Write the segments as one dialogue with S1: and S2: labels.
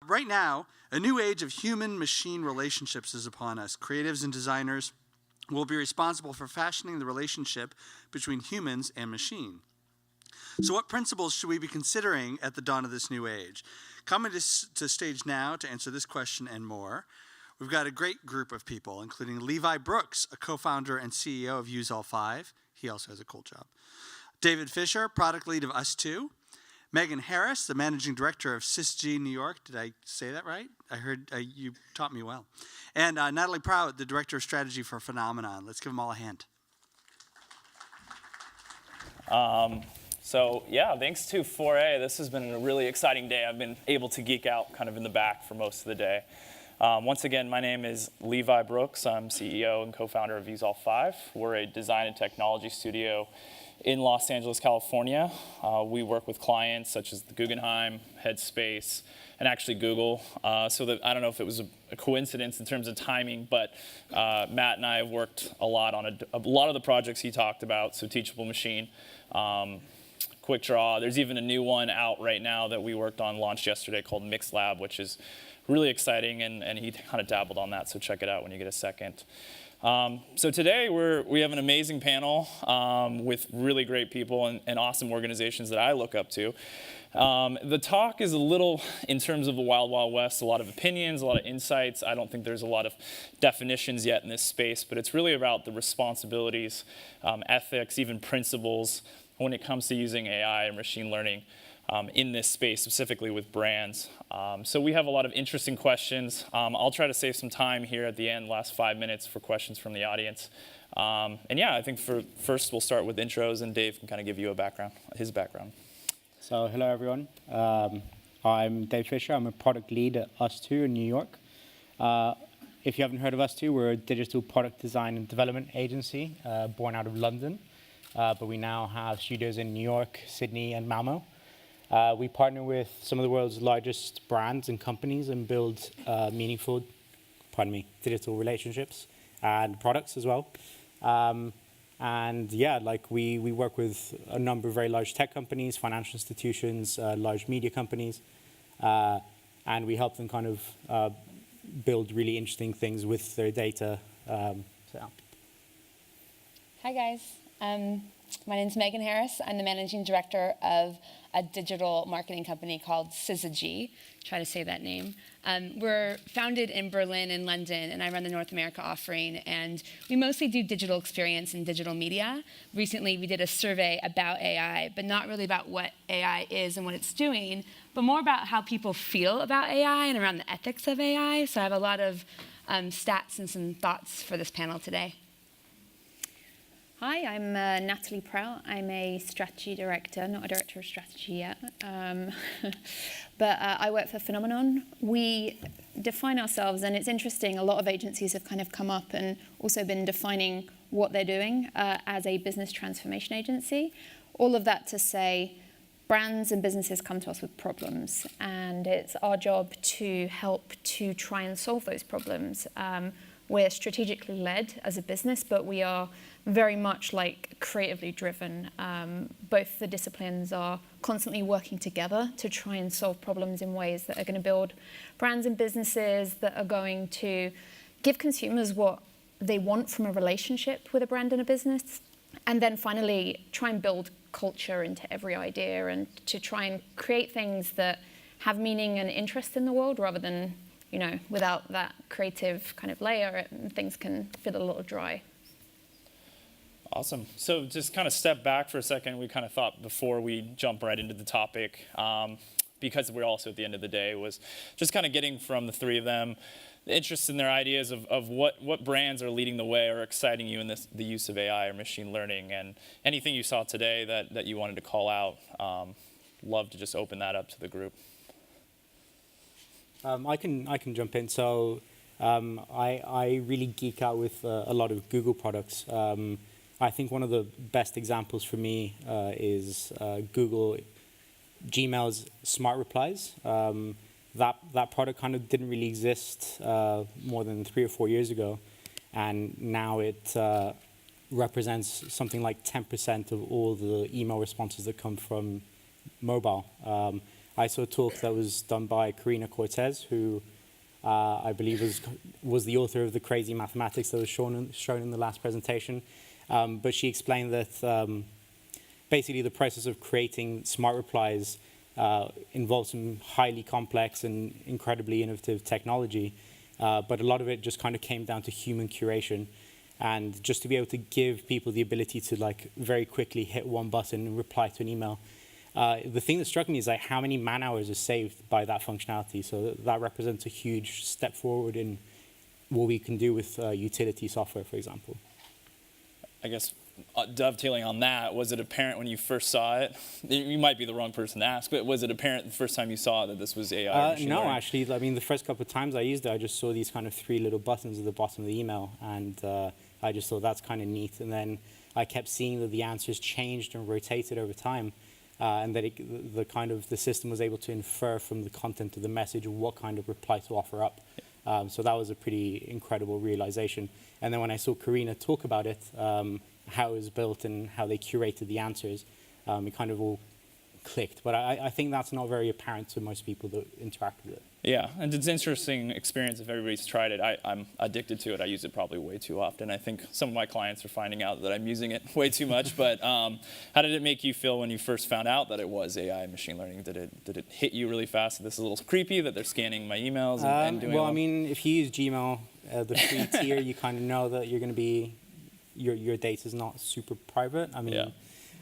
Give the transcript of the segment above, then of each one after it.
S1: Right now, a new age of human-machine relationships is upon us. Creatives and designers will be responsible for fashioning the relationship between humans and machine. So what principles should we be considering at the dawn of this new age? Coming to stage now to answer this question and more, we've got a great group of people, including Levi Brooks, a co-founder and CEO of ustwo. He also has a cool job. David Fisher, product lead of ustwo. Megan Harris, the managing director of Syzygy, New York. Did I say that right? I heard you taught me well. And Natalie Prout, the director of strategy for Phenomenon. Let's give them all a hand.
S2: So yeah, thanks to 4A, this has been a really exciting day. I've been able to geek out kind of in the back for most of the day. Once again, my name is Levi Brooks. I'm CEO and co-founder of ustwo. We're a design and technology studio in Los Angeles, California. We work with clients such as the Guggenheim, Headspace, and actually Google. So that, I don't know if it was a coincidence in terms of timing, but Matt and I have worked a lot on a lot of the projects he talked about, so Teachable Machine, Quick Draw. There's even a new one out right now that we worked on, launched yesterday, called Mix Lab, which is really exciting, and he kind of dabbled on that, so check it out when you get a second. So today we have an amazing panel with really great people and awesome organizations that I look up to. The talk is a little, in terms of the Wild Wild West, a lot of opinions, a lot of insights. I don't think there's a lot of definitions yet in this space, but it's really about the responsibilities, ethics, even principles when it comes to using AI and machine learning in this space, specifically with brands. So we have a lot of interesting questions. I'll try to save some time here at the end, last 5 minutes, for questions from the audience. And yeah, I think first we'll start with intros, and Dave can kind of give you his background.
S3: So hello, everyone. I'm Dave Fisher. I'm a product lead at ustwo in New York. If you haven't heard of ustwo, we're a digital product design and development agency born out of London. But we now have studios in New York, Sydney, and Malmo. We partner with some of the world's largest brands and companies and build meaningful, digital relationships and products as well. And yeah, like we work with a number of very large tech companies, financial institutions, large media companies, and we help them kind of build really interesting things with their data.
S4: Hi guys, my name is Megan Harris. I'm the managing director of a digital marketing company called Syzygy. Try to say that name. We're founded in Berlin and London, and I run the North America offering, and we mostly do digital experience and digital media. Recently, we did a survey about AI, but not really about what AI is and what it's doing, but more about how people feel about AI and around the ethics of AI. So I have a lot of stats and some thoughts for this panel today.
S5: Hi, I'm Natalie Prout. I'm a strategy director, not a director of strategy yet, but I work for Phenomenon. We define ourselves, and it's interesting, a lot of agencies have kind of come up and also been defining what they're doing as a business transformation agency. All of that to say, brands and businesses come to us with problems, and it's our job to help to try and solve those problems. We're strategically led as a business, but we are very much like creatively driven. Both the disciplines are constantly working together to try and solve problems in ways that are going to build brands and businesses that are going to give consumers what they want from a relationship with a brand and a business, and then finally try and build culture into every idea and to try and create things that have meaning and interest in the world rather than, you know, without that creative kind of layer, things can feel a little dry.
S2: Awesome. So just kind of step back for a second. We kind of thought before we jump right into the topic, because we're also at the end of the day, was just kind of getting from the three of them the interest in their ideas of what brands are leading the way or exciting you in the use of AI or machine learning, and anything you saw today that you wanted to call out. Love to just open that up to the group.
S3: I can jump in. So I really geek out with a lot of Google products. I think one of the best examples for me is Google Gmail's Smart Replies. That product kind of didn't really exist more than 3 or 4 years ago, and now it represents something like 10% of all the email responses that come from mobile. I saw a talk that was done by Karina Cortez, who I believe was the author of the crazy mathematics that was shown in the last presentation. But she explained that basically the process of creating smart replies involves some highly complex and incredibly innovative technology. But a lot of it just kind of came down to human curation. And just to be able to give people the ability to like very quickly hit one button and reply to an email. The thing that struck me is like how many man hours are saved by that functionality. So that represents a huge step forward in what we can do with utility software, for example.
S2: I guess dovetailing on that, was it apparent when you first saw it? You might be the wrong person to ask, but was it apparent the first time you saw that this was AI?
S3: No, actually. I mean, the first couple of times I used it, I just saw these kind of 3 little buttons at the bottom of the email, and I just thought that's kind of neat. And then I kept seeing that the answers changed and rotated over time, and that the system was able to infer from the content of the message what kind of reply to offer up. So that was a pretty incredible realization. And then when I saw Karina talk about it, how it was built and how they curated the answers, it kind of all clicked. But I think that's not very apparent to most people that interact with it.
S2: Yeah, and it's an interesting experience if everybody's tried it. I'm addicted to it. I use it probably way too often. I think some of my clients are finding out that I'm using it way too much. But how did it make you feel when you first found out that it was AI machine learning? Did it hit you really fast? This is a little creepy that they're scanning my emails and doing
S3: well,
S2: all?
S3: I mean, if you use Gmail, the free tier, you kind of know that you're going to be, your data is not super private. I mean,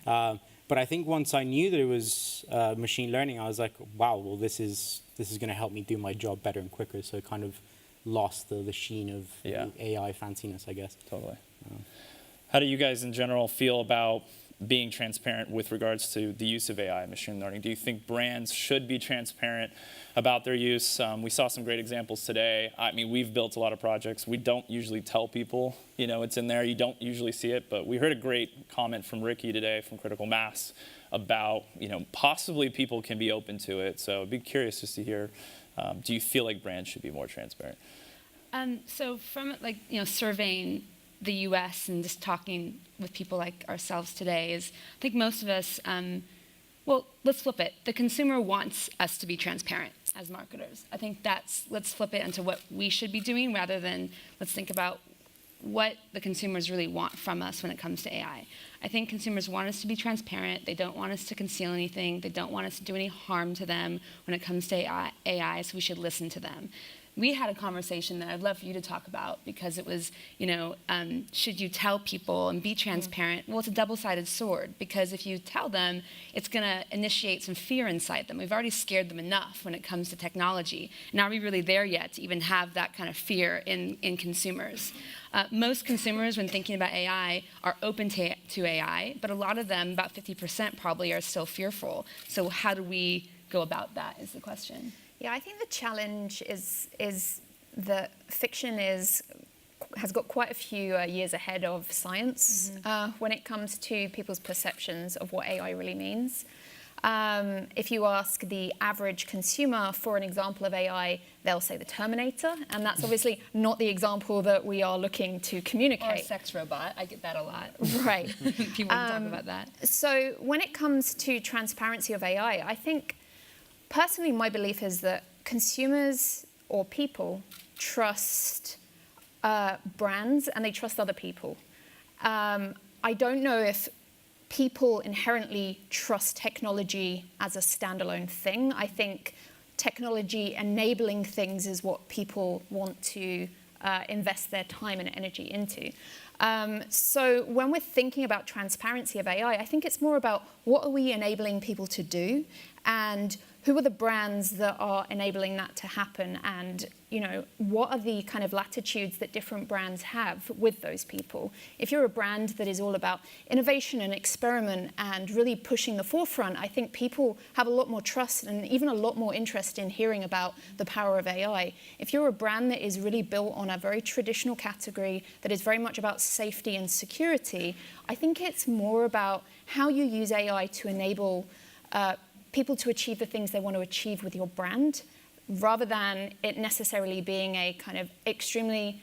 S2: Yeah.
S3: But I think once I knew that it was machine learning, I was like, wow, well, this is going to help me do my job better and quicker. So it kind of lost the sheen of the AI fanciness, I guess.
S2: Totally. How do you guys in general feel about being transparent with regards to the use of AI and machine learning? Do you think brands should be transparent about their use? We saw some great examples today. I mean, we've built a lot of projects. We don't usually tell people, it's in there. You don't usually see it, but we heard a great comment from Ricky today from Critical Mass about, possibly people can be open to it. So I'd be curious just to hear, do you feel like brands should be more transparent?
S4: So from surveying the US and just talking with people like ourselves today is, I think most of us, well, let's flip it. The consumer wants us to be transparent as marketers. I think let's flip it into what we should be doing rather than let's think about what the consumers really want from us when it comes to AI. I think consumers want us to be transparent. They don't want us to conceal anything. They don't want us to do any harm to them when it comes to AI, so we should listen to them. We had a conversation that I'd love for you to talk about because it was, should you tell people and be transparent? Well, it's a double-sided sword because if you tell them, it's going to initiate some fear inside them. We've already scared them enough when it comes to technology. And are we really there yet to even have that kind of fear in consumers? Most consumers, when thinking about AI, are open to AI, but a lot of them, about 50% probably, are still fearful. So how do we go about that is the question.
S5: Yeah, I think the challenge is that fiction has got quite a few years ahead of science when it comes to people's perceptions of what AI really means. If you ask the average consumer for an example of AI, they'll say the Terminator, and that's obviously not the example that we are looking to communicate.
S4: Or a sex robot. I get that a lot.
S5: Right.
S4: People talk about that.
S5: So when it comes to transparency of AI, I think personally, my belief is that consumers or people trust brands and they trust other people. I don't know if people inherently trust technology as a standalone thing. I think technology enabling things is what people want to invest their time and energy into. So when we're thinking about transparency of AI, I think it's more about what are we enabling people to do and who are the brands that are enabling that to happen, and what are the kind of latitudes that different brands have with those people. If you're a brand that is all about innovation and experiment and really pushing the forefront, I think people have a lot more trust and even a lot more interest in hearing about the power of AI. If you're a brand that is really built on a very traditional category that is very much about safety and security, I think it's more about how you use AI to enable people to achieve the things they want to achieve with your brand, rather than it necessarily being a kind of extremely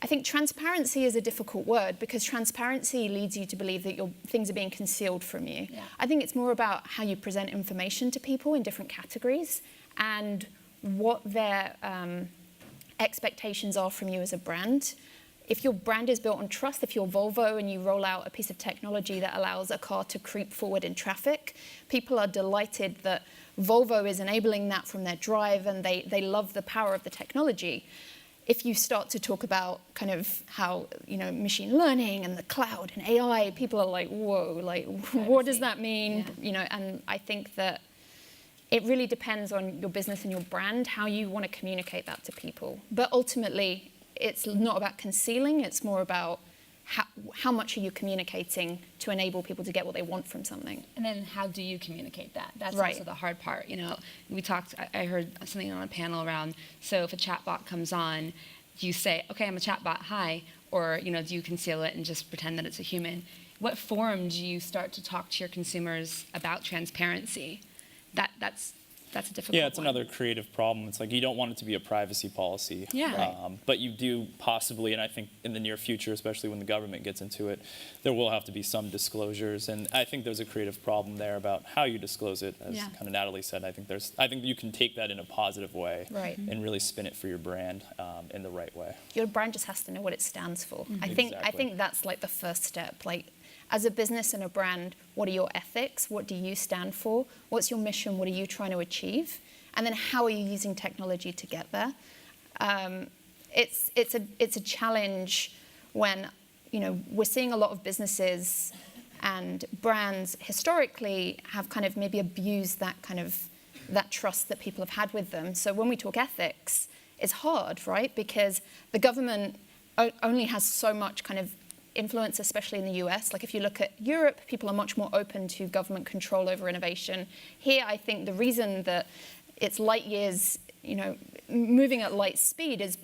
S5: I think transparency is a difficult word because transparency leads you to believe that things are being concealed from you.
S4: Yeah.
S5: I think it's more about how you present information to people in different categories and what their expectations are from you as a brand. If your brand is built on trust, if you're Volvo and you roll out a piece of technology that allows a car to creep forward in traffic, people are delighted that Volvo is enabling that from their drive and they love the power of the technology. If you start to talk about kind of how, machine learning and the cloud and AI, people are like, whoa, like, what does that mean?
S4: Yeah.
S5: And I think that it really depends on your business and your brand, how you want to communicate that to people. But ultimately, it's not about concealing, it's more about how much are you communicating to enable people to get what they want from something.
S4: And then how do you communicate that? That's
S5: Right.
S4: also the hard part. I heard something on a panel around, so if a chatbot comes on, do you say, okay, I'm a chatbot, hi, or do you conceal it and just pretend that it's a human? What form do you start to talk to your consumers about transparency? That's a difficult
S2: Yeah, it's
S4: one.
S2: another creative problem. It's like you don't want it to be a privacy policy.
S4: Yeah. Right.
S2: But you do possibly, and I think in the near future, especially when the government gets into it, there will have to be some disclosures. And I think there's a creative problem there about how you disclose it. As
S4: Yeah.
S2: kind of Natalie said, I think you can take that in a positive way
S5: Right.
S2: and really spin it for your brand in the right way.
S5: Your brand just has to know what it stands for. I
S2: Exactly.
S5: think that's like the first step. Like, as a business and a brand, what are your ethics? What do you stand for? What's your mission? What are you trying to achieve? And then how are you using technology to get there? It's a challenge when we're seeing a lot of businesses and brands historically have kind of maybe abused that trust that people have had with them. So when we talk ethics, it's hard, right? Because the government only has so much kind of influence, especially in the US. Like if you look at Europe, people are much more open to government control over innovation. Here, I think the reason that it's light years, moving at light speed is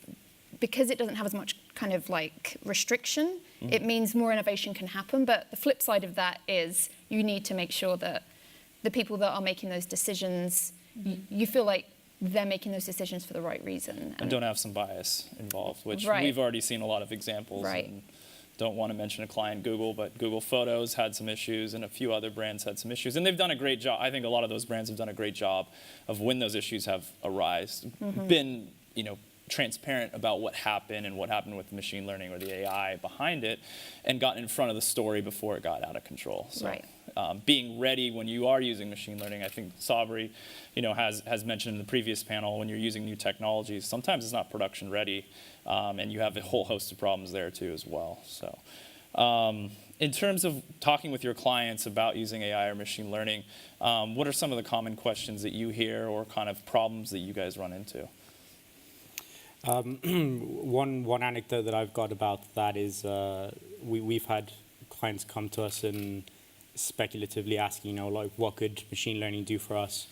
S5: because it doesn't have as much kind of like restriction. It means more innovation can happen. But the flip side of that is you need to make sure that the people that are making those decisions, you feel like they're making those decisions for the right reason.
S2: And don't have some bias involved, which
S5: Right.
S2: we've already seen a lot of examples.
S5: Right.
S2: And don't want to mention a client, Google, but Google Photos had some issues and a few other brands had some issues. And they've done a great job. I think a lot of those brands have done a great job of when those issues have arisen, been, transparent about what happened and what happened with the machine learning or the AI behind it and gotten in front of the story before it got out of control. So,
S5: Right.
S2: being ready when you are using machine learning, I think Sabri, has mentioned in the previous panel, when you're using new technologies, sometimes it's not production ready, and you have a whole host of problems there too as well. So, in terms of talking with your clients about using AI or machine learning, what are some of the common questions that you hear or kind of problems that you guys run into?
S3: One anecdote that I've got about that is we've had clients come to us and speculatively asking, like, what could machine learning do for us?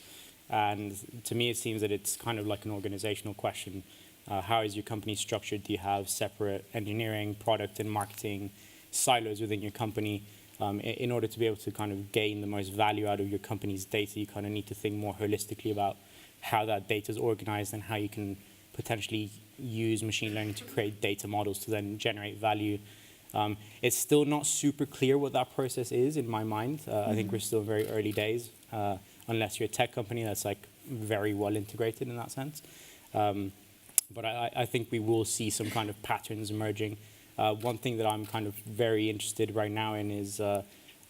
S3: And to me, it seems that it's kind of like an organizational question. How is your company structured? Do you have separate engineering, product, and marketing silos within your company? In order to be able to kind of gain the most value out of your company's data, you kind of need to think more holistically about how that data is organized and how you can potentially use machine learning to create data models to then generate value. It's still not super clear what that process is in my mind. I think we're still very early days, unless you're a tech company that's like very well integrated in that sense. But I think we will see some kind of patterns emerging. One thing that I'm kind of very interested right now in is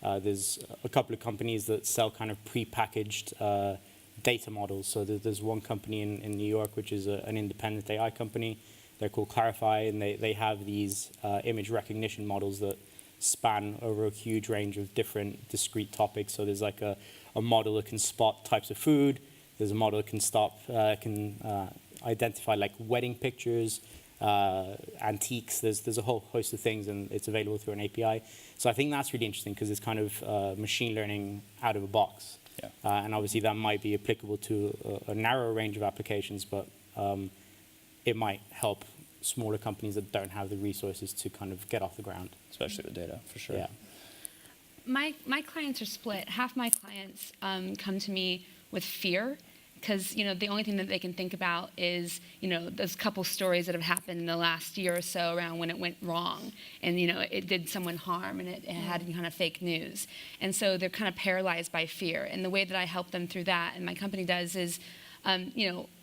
S3: there's a couple of companies that sell kind of prepackaged data models. So there's one company in New York, which is an independent AI company. They're called Clarify, and they have these image recognition models that span over a huge range of different discrete topics. So there's like a model that can spot types of food. There's a model that can identify like wedding pictures, antiques. There's a whole host of things, and it's available through an API. So I think that's really interesting because it's kind of machine learning out of a box.
S2: Yeah.
S3: And obviously that might be applicable to a narrower range of applications, but it might help smaller companies that don't have the resources to kind of get off the ground.
S2: Especially with data, for sure.
S3: Yeah.
S4: My clients are split. Half my clients come to me with fear because the only thing that they can think about is those couple stories that have happened in the last year or so around when it went wrong, and it did someone harm, and it had kind of fake news, and so they're kind of paralyzed by fear. And the way that I help them through that, and my company does, is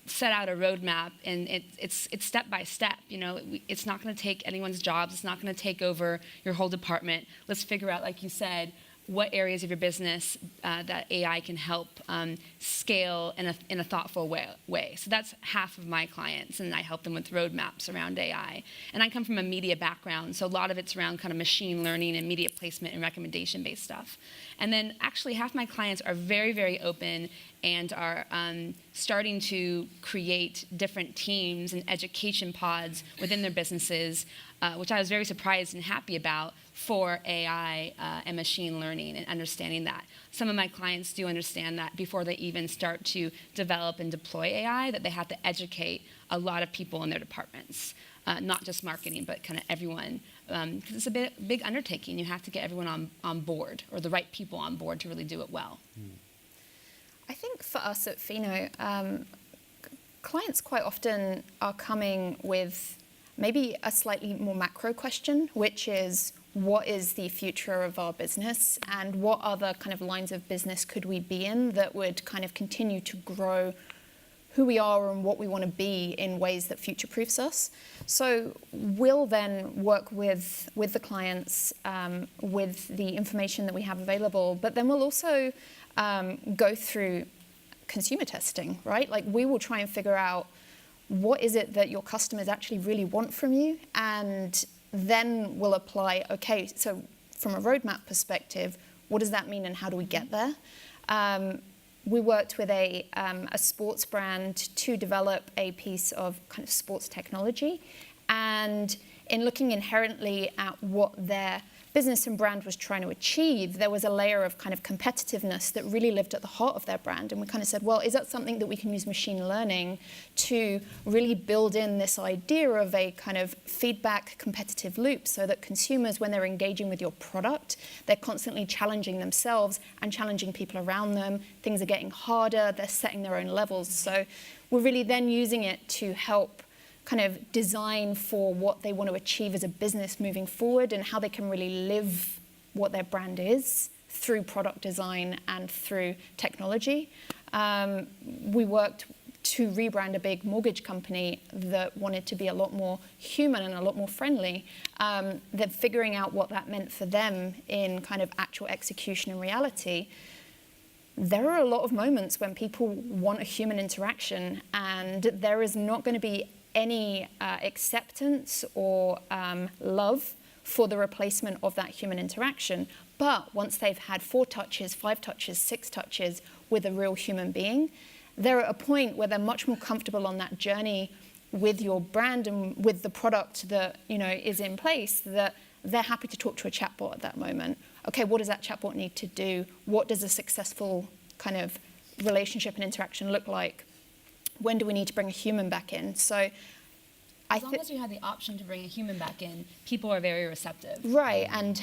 S4: set out a roadmap, and it's step by step. It's not going to take anyone's jobs. It's not going to take over your whole department. Let's figure out, like you said, what areas of your business that AI can help scale in a thoughtful way. So that's half of my clients, and I help them with roadmaps around AI. And I come from a media background, so a lot of it's around kind of machine learning and media placement and recommendation-based stuff. And then actually half my clients are very, very open and are starting to create different teams and education pods within their businesses, which I was very surprised and happy about, for AI and machine learning and understanding that. Some of my clients do understand that before they even start to develop and deploy AI, that they have to educate a lot of people in their departments, not just marketing, but kind of everyone. Because it's a big undertaking. You have to get everyone on board, or the right people on board, to really do it well.
S5: I think for us at Pheno, clients quite often are coming with maybe a slightly more macro question, which is, what is the future of our business, and what other kind of lines of business could we be in that would kind of continue to grow who we are and what we want to be in ways that future-proofs us. So we'll then work with the clients with the information that we have available, but then we'll also go through consumer testing, right? Like, we will try and figure out what is it that your customers actually really want from you, and then we'll apply, okay, so from a roadmap perspective, what does that mean and how do we get there? We worked with a sports brand to develop a piece of kind of sports technology, and in looking inherently at what their business and brand was trying to achieve, there was a layer of kind of competitiveness that really lived at the heart of their brand. And we kind of said, well, is that something that we can use machine learning to really build in this idea of a kind of feedback competitive loop, so that consumers, when they're engaging with your product, they're constantly challenging themselves and challenging people around them. Things are getting harder, they're setting their own levels. So we're really then using it to help kind of design for what they want to achieve as a business moving forward, and how they can really live what their brand is through product design and through technology. We worked to rebrand a big mortgage company that wanted to be a lot more human and a lot more friendly. Then figuring out what that meant for them in kind of actual execution and reality. There are a lot of moments when people want a human interaction, and there is not going to be any acceptance or love for the replacement of that human interaction. But once they've had 4 touches, 5 touches, 6 touches with a real human being, they're at a point where they're much more comfortable on that journey with your brand and with the product that is in place, that they're happy to talk to a chatbot at that moment. Okay, what does that chatbot need to do? What does a successful kind of relationship and interaction look like? When do we need to bring a human back in? So
S4: as long as you have the option to bring a human back in, people are very receptive.
S5: Right, and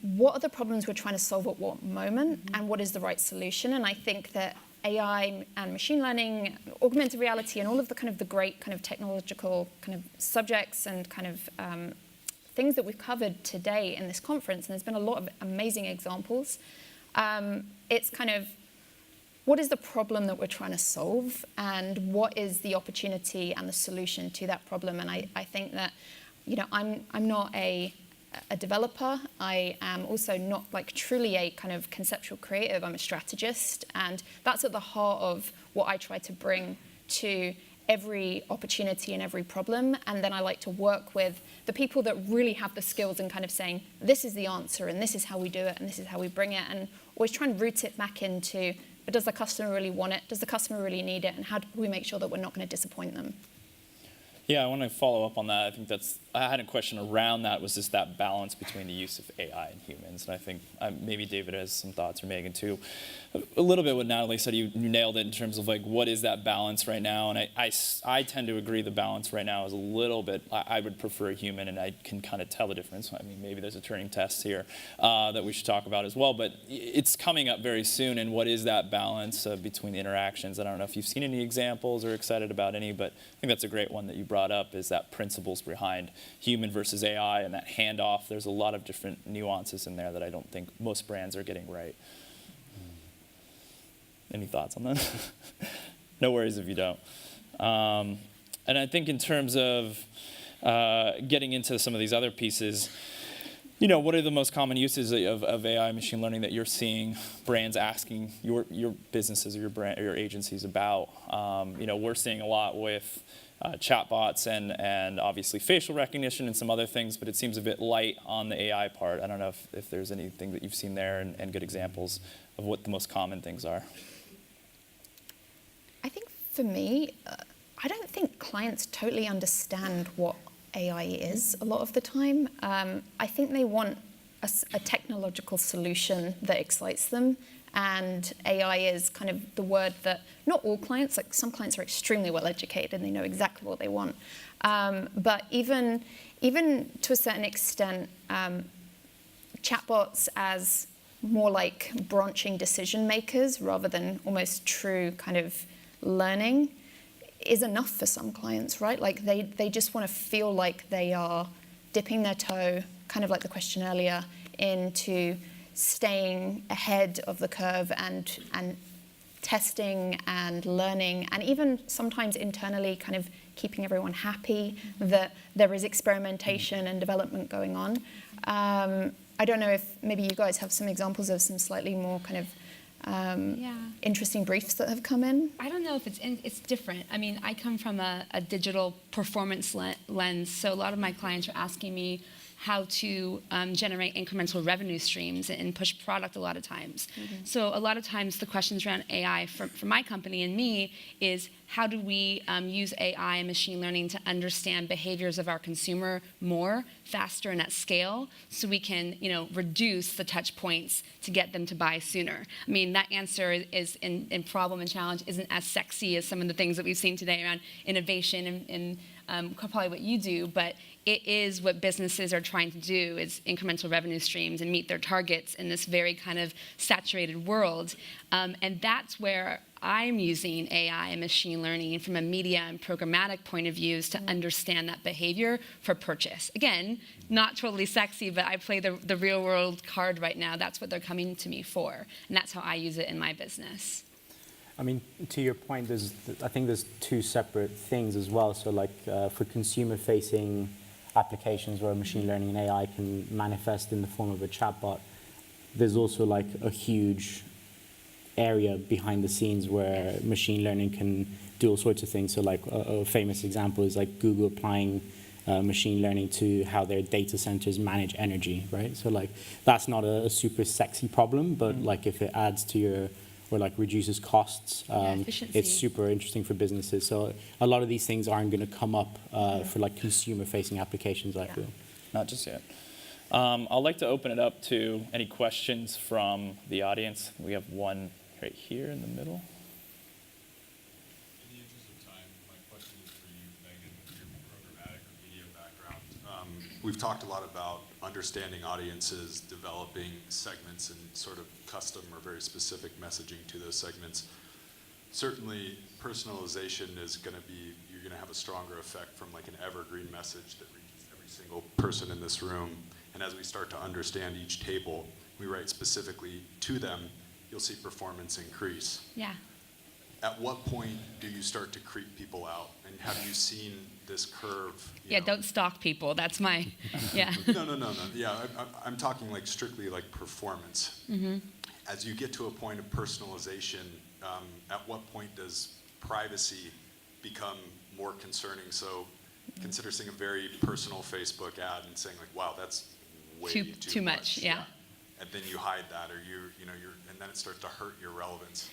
S5: what are the problems we're trying to solve at what moment, and what is the right solution? And I think that AI and machine learning, augmented reality, and all of the kind of the great kind of technological kind of subjects and kind of things that we've covered today in this conference, and there's been a lot of amazing examples. It's kind of, what is the problem that we're trying to solve, and what is the opportunity and the solution to that problem? And I think that, I'm not a developer. I am also not like truly a kind of conceptual creative. I'm a strategist, and that's at the heart of what I try to bring to every opportunity and every problem. And then I like to work with the people that really have the skills and kind of saying, this is the answer, and this is how we do it, and this is how we bring it, and always try and root it back into, but does the customer really want it? Does the customer really need it? And how do we make sure that we're not going to disappoint them?
S2: Yeah, I want to follow up on that. I think I had a question around that, was just that balance between the use of AI and humans. And I think maybe David has some thoughts, or Megan too. A little bit what Natalie said, you nailed it in terms of like, what is that balance right now? And I tend to agree the balance right now is a little bit, I would prefer a human, and I can kind of tell the difference. I mean, maybe there's a Turing test here that we should talk about as well, but it's coming up very soon. And what is that balance between the interactions? I don't know if you've seen any examples or excited about any, but I think that's a great one that you brought up, is that principles behind human versus AI and that handoff. There's a lot of different nuances in there that I don't think most brands are getting right. Any thoughts on that? No worries if you don't. And I think in terms of getting into some of these other pieces, what are the most common uses of AI machine learning that you're seeing brands asking your businesses or your agencies about? We're seeing a lot with chatbots and obviously facial recognition and some other things, but it seems a bit light on the AI part. I don't know if there's anything that you've seen there and good examples of what the most common things are.
S5: I think for me, I don't think clients totally understand what AI is a lot of the time. I think they want a technological solution that excites them. And AI is kind of the word that not all clients, like some clients are extremely well educated and they know exactly what they want. But even to a certain extent, chatbots as more like branching decision makers rather than almost true kind of learning is enough for some clients, right? Like they just want to feel like they are dipping their toe, kind of like the question earlier, into staying ahead of the curve and testing and learning, and even sometimes internally kind of keeping everyone happy that there is experimentation and development going on. I don't know if maybe you guys have some examples of some slightly more kind of interesting briefs that have come in.
S4: I don't know if it's different. I mean, I come from a digital performance lens, so a lot of my clients are asking me how to generate incremental revenue streams and push product a lot of times. Mm-hmm. So a lot of times the questions around AI for my company and me is, how do we use AI and machine learning to understand behaviors of our consumer more, faster, and at scale, so we can reduce the touch points to get them to buy sooner? I mean, that answer is in problem and challenge isn't as sexy as some of the things that we've seen today around innovation and probably what you do, but it is what businesses are trying to do, is incremental revenue streams and meet their targets in this very kind of saturated world. And that's where I'm using AI and machine learning from a media and programmatic point of view to understand that behavior for purchase. Again, not totally sexy, but I play the real world card right now. That's what they're coming to me for. And that's how I use it in my business.
S3: I mean, to your point, I think there's two separate things as well. So like for consumer-facing applications where machine learning and AI can manifest in the form of a chatbot, there's also like a huge area behind the scenes where machine learning can do all sorts of things. So like a famous example is like Google applying machine learning to how their data centers manage energy, right? So like that's not a super sexy problem, but like if it adds to your, or like reduces costs, it's super interesting for businesses. So a lot of these things aren't going to come up for like consumer-facing applications, I feel.
S2: Not just yet. I'd like to open it up to any questions from the audience. We have one right here in the middle.
S6: In the interest of time, my question is for you, Megan, with your programmatic or media background. We've talked a lot about understanding audiences, developing segments, and sort of custom or very specific messaging to those segments. Certainly, personalization is going to be, you're going to have a stronger effect from like an evergreen message that reaches every single person in this room. And as we start to understand each table, we write specifically to them, you'll see performance increase.
S4: Yeah.
S6: At what point do you start to creep people out? And have you seen this curve?
S4: Don't stalk people. That's my,
S6: No. Yeah, I'm talking like strictly like performance. Mm-hmm. As you get to a point of personalization, at what point does privacy become more concerning? So consider seeing a very personal Facebook ad and saying like, wow, that's way too much.
S4: Yeah.
S6: And then you hide that, or you're, and then it starts to hurt your relevance.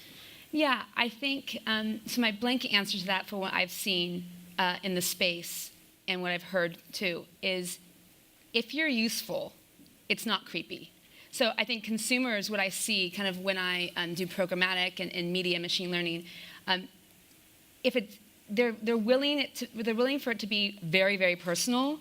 S4: Yeah, I think, so my blanket answer to that for what I've seen in the space, and what I've heard too, is if you're useful, it's not creepy. So I think consumers, what I see kind of when I do programmatic and media machine learning, if it, they're willing for it to be very, very personal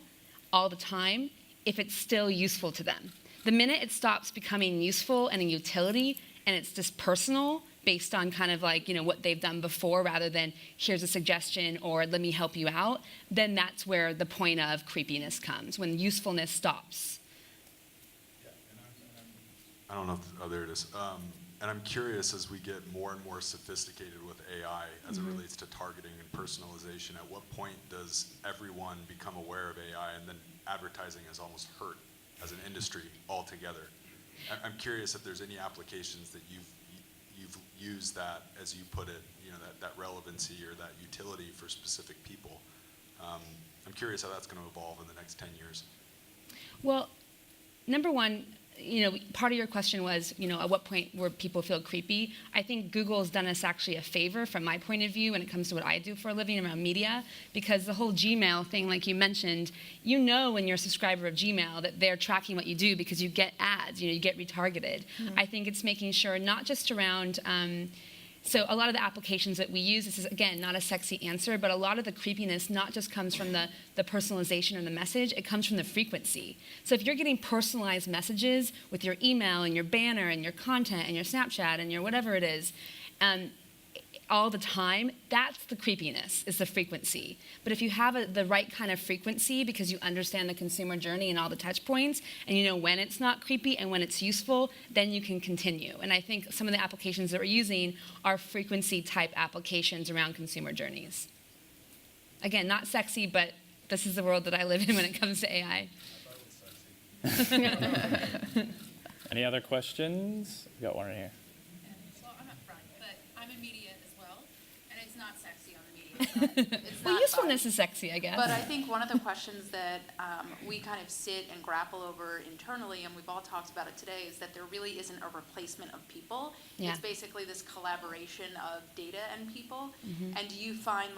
S4: all the time if it's still useful to them. The minute it stops becoming useful and a utility and it's just personal based on kind of like, what they've done before rather than here's a suggestion or let me help you out, then that's where the point of creepiness comes, when usefulness stops.
S6: I don't know if, there it is. And I'm curious, as we get more and more sophisticated with AI as it relates to targeting and personalization, at what point does everyone become aware of AI and then advertising is almost hurt as an industry altogether? I'm curious if there's any applications that you've used that, as you put it, that relevancy or that utility for specific people. I'm curious how that's going to evolve in the next 10 years.
S4: Well, number one, part of your question was, at what point where people feel creepy. I think Google's done us actually a favor from my point of view when it comes to what I do for a living around media, because the whole Gmail thing, like you mentioned, when you're a subscriber of Gmail that they're tracking what you do because you get ads, you get retargeted. I think it's making sure not just around, so a lot of the applications that we use, this is, again, not a sexy answer, but a lot of the creepiness not just comes from the personalization or the message, it comes from the frequency. So if you're getting personalized messages with your email and your banner and your content and your Snapchat and your whatever it is, all the time, that's the creepiness, is the frequency. But if you have the right kind of frequency because you understand the consumer journey and all the touch points, and you know when it's not creepy and when it's useful, then you can continue. And I think some of the applications that we're using are frequency type applications around consumer journeys. Again, not sexy, but this is the world that I live in when it comes to AI.
S2: Any other questions? We got one right here.
S7: Well, I'm up front, but I'm in media as well, and it's not sexy on the media side. It's
S4: Well,
S7: not
S4: usefulness
S7: fun.
S4: is sexy, I guess.
S7: But I think one of the questions that we kind of sit and grapple over internally, and we've all talked about it today, is that there really isn't a replacement of people.
S4: Yeah.
S7: It's basically this collaboration of data and people.
S4: Mm-hmm.
S7: And do you find,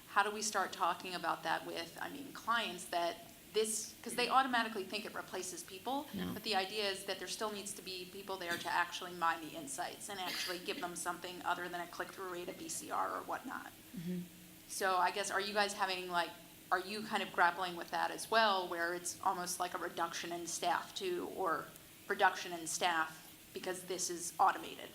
S7: how do we start talking about that with, clients that because they automatically think it replaces people,
S4: No.
S7: but the idea is that there still needs to be people there to actually mine the insights and actually give them something other than a click-through rate, a BCR, or whatnot.
S4: Mm-hmm.
S7: So I guess, are you guys are you kind of grappling with that as well, where it's almost like a reduction in staff too, or reduction in staff because this is automated?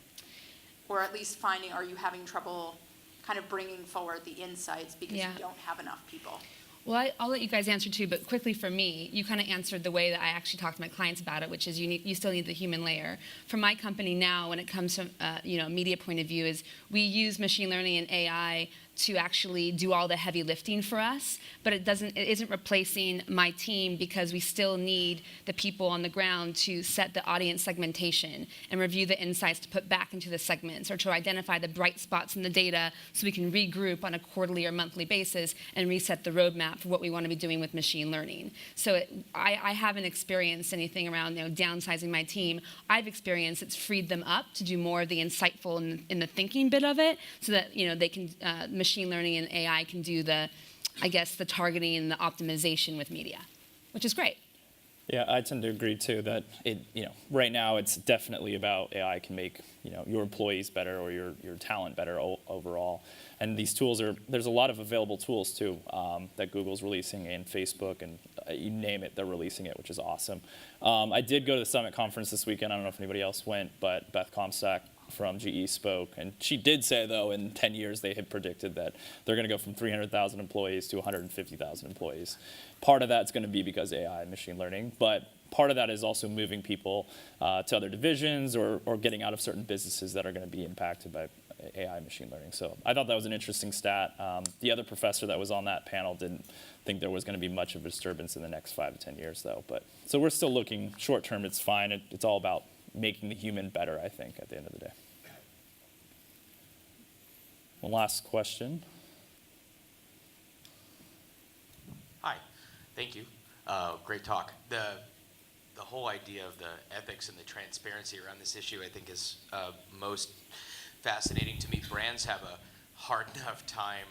S7: Or at least are you having trouble kind of bringing forward the insights because
S4: Yeah.
S7: you don't have enough people?
S4: Well, I'll let you guys answer too, but quickly for me, you kind of answered the way that I actually talk to my clients about it, which is you still need the human layer. For my company now, when it comes to media point of view, is we use machine learning and AI to actually do all the heavy lifting for us, but it isn't replacing my team because we still need the people on the ground to set the audience segmentation and review the insights to put back into the segments or to identify the bright spots in the data so we can regroup on a quarterly or monthly basis and reset the roadmap for what we want to be doing with machine learning. So I haven't experienced anything around downsizing my team. I've experienced it's freed them up to do more of the insightful and the thinking bit of it so that they can machine learning and AI can do the targeting and the optimization with media, which is great.
S2: Yeah, I tend to agree too that right now it's definitely about AI can make your employees better or your talent better overall. And these tools there's a lot of available tools too that Google's releasing and Facebook and you name it, they're releasing it, which is awesome. I did go to the Summit conference this weekend. I don't know if anybody else went, but Beth Comstock from GE spoke, and she did say though in 10 years they had predicted that they're going to go from 300,000 employees to 150,000 employees. Part of that's going to be because AI and machine learning, but part of that is also moving people to other divisions or getting out of certain businesses that are going to be impacted by AI and machine learning. So I thought that was an interesting stat. The other professor that was on that panel didn't think there was going to be much of a disturbance in the next 5 to 10 years though. But so we're still looking short term. It's fine. It's all about making the human better, I think, at the end of the day. One last question.
S8: Hi, thank you. Great talk. The whole idea of the ethics and the transparency around this issue, I think, is most fascinating to me. Brands have a hard enough time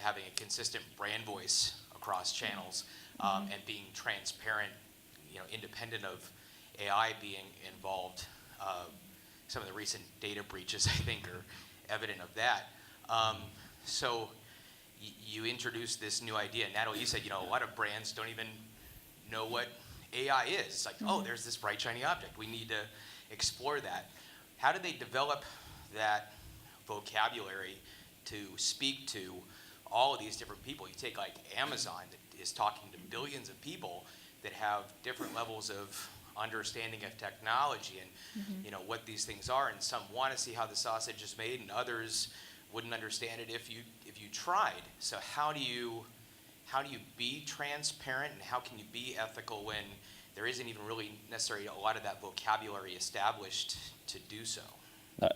S8: having a consistent brand voice across channels and being transparent, independent of AI being involved. Some of the recent data breaches, I think, are evident of that. So you introduced this new idea. Natalie, you said, a lot of brands don't even know what AI is. It's like, oh, there's this bright, shiny object. We need to explore that. How do they develop that vocabulary to speak to all of these different people? You take like Amazon that is talking to billions of people that have different levels of understanding of technology and what these things are, and some want to see how the sausage is made, and others wouldn't understand it if you tried. So how do you be transparent, and how can you be ethical when there isn't even really necessarily a lot of that vocabulary established to do so?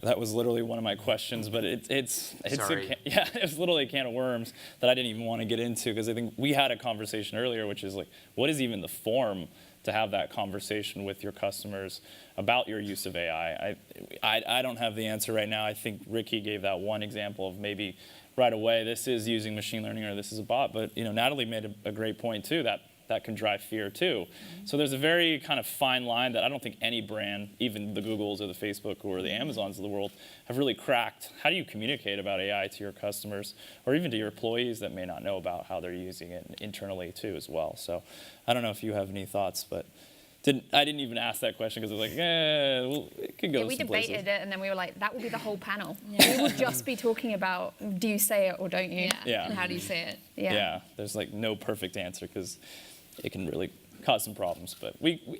S2: That was literally one of my questions, but it's
S8: Sorry.
S2: it was literally a can of worms that I didn't even want to get into, because I think we had a conversation earlier, which is like, what is even the form to have that conversation with your customers about your use of AI? I don't have the answer right now. I think Ricky gave that one example of maybe right away, this is using machine learning or this is a bot, but Natalie made a great point too, that can drive fear too. So there's a very kind of fine line that I don't think any brand, even the Googles or the Facebook or the Amazons of the world, have really cracked. How do you communicate about AI to your customers, or even to your employees that may not know about how they're using it internally too as well? So I don't know if you have any thoughts, but I didn't even ask that question because I was like, well, it could go
S5: we
S2: some
S5: debated
S2: places.
S5: it, and then we were like, that will be the whole panel. We will just be talking about, do you say it or don't you?
S2: Yeah.
S4: And how do you say it?
S2: Yeah, there's like no perfect answer because it can really cause some problems. But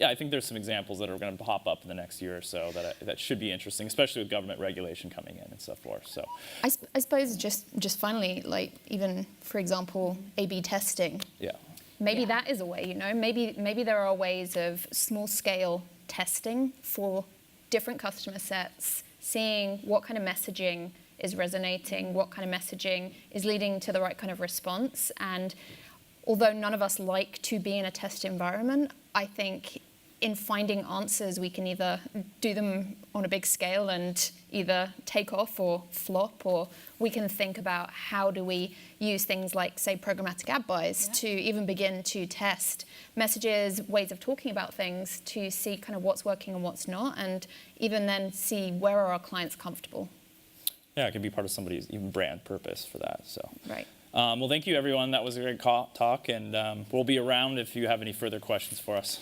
S2: I think there's some examples that are going to pop up in the next year or so that should be interesting, especially with government regulation coming in and so forth. So
S5: I suppose just finally, like even for example, A/B testing.
S2: yeah.
S5: Maybe that is a way, Maybe there are ways of small-scale testing for different customer sets, seeing what kind of messaging is resonating, what kind of messaging is leading to the right kind of response. And although none of us like to be in a test environment, I think in finding answers, we can either do them on a big scale and either take off or flop, or we can think about how do we use things like, say, programmatic ad buys to even begin to test messages, ways of talking about things, to see kind of what's working and what's not, and even then see where are our clients comfortable.
S2: Yeah, it can be part of somebody's even brand purpose for that. So.
S5: Right.
S2: Well, thank you, everyone. That was a great talk, and we'll be around if you have any further questions for us.